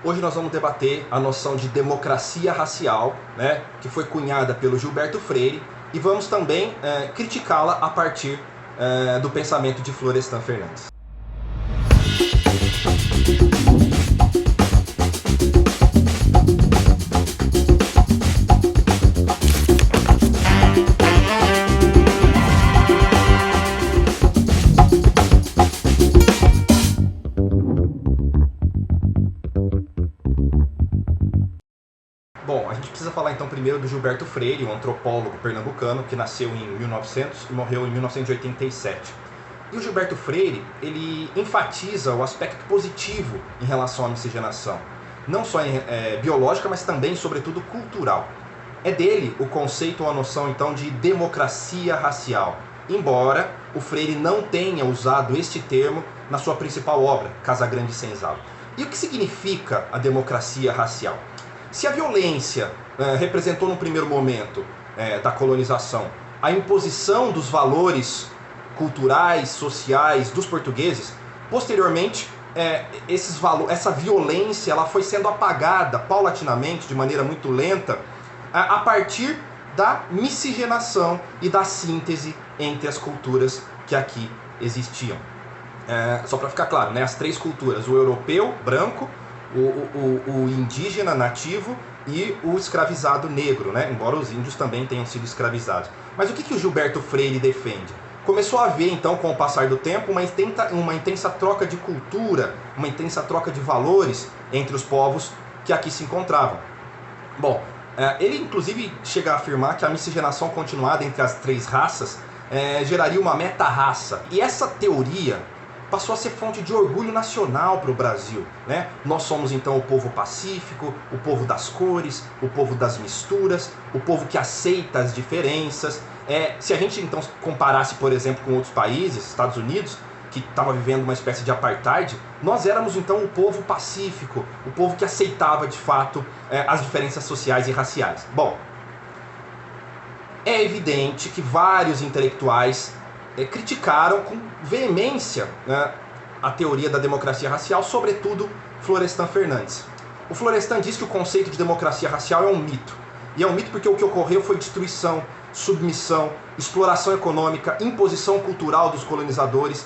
Hoje nós vamos debater a noção de democracia racial, né, que foi cunhada pelo Gilberto Freire, e vamos também criticá-la a partir do pensamento de Florestan Fernandes. Bom, a gente precisa falar então primeiro do Gilberto Freire, um antropólogo pernambucano que nasceu em 1900 e morreu em 1987. E o Gilberto Freire, ele enfatiza o aspecto positivo em relação à miscigenação, não só biológica, mas também, sobretudo, cultural. É dele o conceito ou a noção então de democracia racial, embora o Freire não tenha usado este termo na sua principal obra, Casagrande e Senzala. E o que significa a democracia racial? Se a violência representou no primeiro momento da colonização a imposição dos valores culturais, sociais dos portugueses, posteriormente essa violência ela foi sendo apagada paulatinamente, de maneira muito lenta, a partir da miscigenação e da síntese entre as culturas que aqui existiam. Só para ficar claro, né, as três culturas, o europeu, branco, o indígena nativo e o escravizado negro, né? Embora os índios também tenham sido escravizados. Mas o que o Gilberto Freire defende? Começou a haver, então, com o passar do tempo, uma intensa troca de cultura, uma intensa troca de valores entre os povos que aqui se encontravam. Bom, ele inclusive chega a afirmar que a miscigenação continuada entre as três raças geraria uma meta-raça. E essa teoria passou a ser fonte de orgulho nacional para o Brasil, né? Nós somos então o povo pacífico, o povo das cores, o povo das misturas, o povo que aceita as diferenças. Se a gente então comparasse, por exemplo, com outros países, Estados Unidos, que estava vivendo uma espécie de apartheid, nós éramos então o povo pacífico, o povo que aceitava de fato as diferenças sociais e raciais. Bom, é evidente que vários intelectuais criticaram com veemência a teoria da democracia racial, sobretudo Florestan Fernandes. O Florestan diz que o conceito de democracia racial é um mito. E é um mito porque o que ocorreu foi destruição, submissão, exploração econômica, imposição cultural dos colonizadores.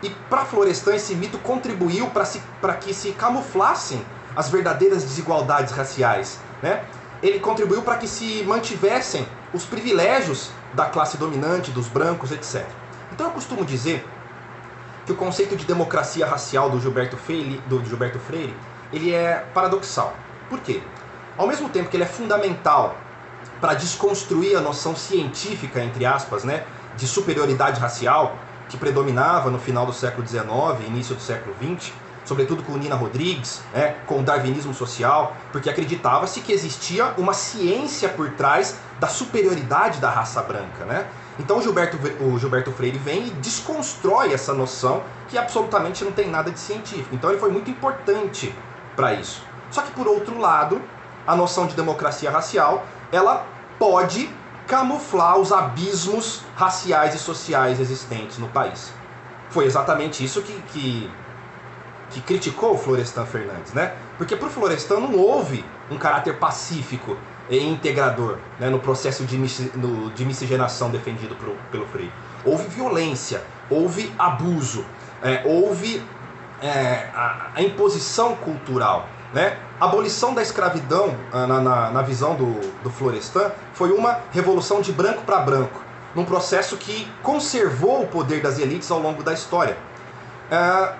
E para Florestan esse mito contribuiu para que se camuflassem as verdadeiras desigualdades raciais, né? Ele contribuiu para que se mantivessem os privilégios da classe dominante, dos brancos, etc. Então eu costumo dizer que o conceito de democracia racial do Gilberto Freire, ele é paradoxal. Por quê? Ao mesmo tempo que ele é fundamental para desconstruir a noção científica, entre aspas, né, de superioridade racial, que predominava no final do século XIX e início do século XX, sobretudo com Nina Rodrigues, com o darwinismo social, porque acreditava-se que existia uma ciência por trás da superioridade da raça branca, né? Então o Gilberto Freire vem e desconstrói essa noção que absolutamente não tem nada de científico. Então ele foi muito importante para isso. Só que por outro lado, a noção de democracia racial, ela pode camuflar os abismos raciais e sociais existentes no país. Foi exatamente isso que criticou o Florestan Fernandes, né? Porque para o Florestan não houve um caráter pacífico e integrador, né, no processo de miscigenação defendido pelo Freire. Houve violência, houve abuso, houve a imposição cultural, né? A abolição da escravidão, na visão do Florestan, foi uma revolução de branco para branco, num processo que conservou o poder das elites ao longo da história.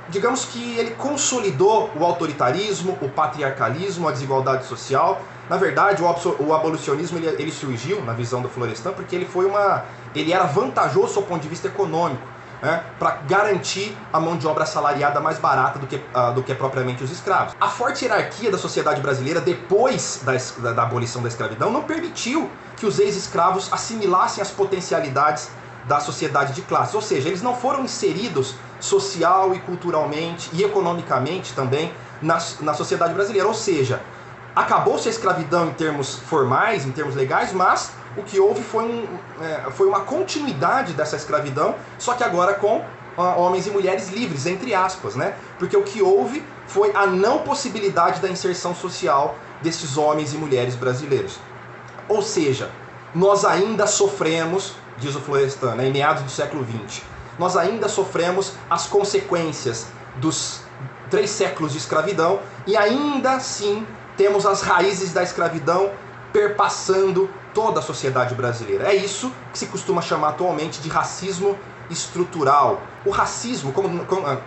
Digamos que ele consolidou o autoritarismo, o patriarcalismo, a desigualdade social. Na verdade, o abolicionismo ele surgiu, na visão do Florestan, porque ele era vantajoso do ponto de vista econômico, né, para garantir a mão de obra assalariada mais barata do que propriamente os escravos. A forte hierarquia da sociedade brasileira, depois da abolição da escravidão, não permitiu que os ex-escravos assimilassem as potencialidades da sociedade de classes, ou seja, eles não foram inseridos social e culturalmente e economicamente também na sociedade brasileira, ou seja, acabou-se a escravidão em termos formais, em termos legais, mas o que houve foi uma continuidade dessa escravidão, só que agora com homens e mulheres livres, entre aspas, né? Porque o que houve foi a não possibilidade da inserção social desses homens e mulheres brasileiros. Ou seja, nós ainda sofremos, diz o Florestan, né, em meados do século XX, nós ainda sofremos as consequências dos 3 séculos de escravidão e ainda assim temos as raízes da escravidão perpassando toda a sociedade brasileira. É isso que se costuma chamar atualmente de racismo estrutural. O racismo,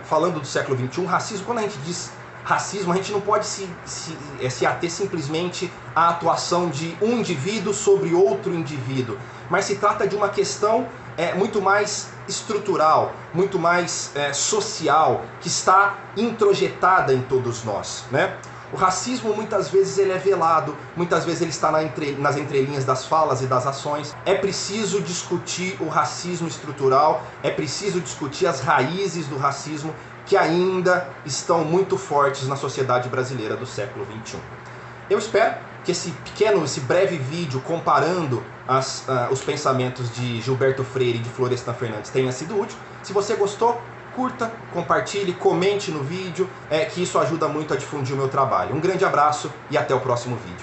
falando do século XXI, racismo, quando a gente diz racismo, a gente não pode se ater simplesmente à atuação de um indivíduo sobre outro indivíduo, mas se trata de uma questão muito mais estrutural, muito mais social, que está introjetada em todos nós, né? O racismo muitas vezes ele é velado, muitas vezes ele está nas entrelinhas das falas e das ações. É preciso discutir o racismo estrutural, é preciso discutir as raízes do racismo que ainda estão muito fortes na sociedade brasileira do século XXI. Eu espero que esse breve vídeo comparando os pensamentos de Gilberto Freire e de Florestan Fernandes tenha sido útil. Se você gostou, curta, compartilhe, comente no vídeo, que isso ajuda muito a difundir o meu trabalho. Um grande abraço e até o próximo vídeo.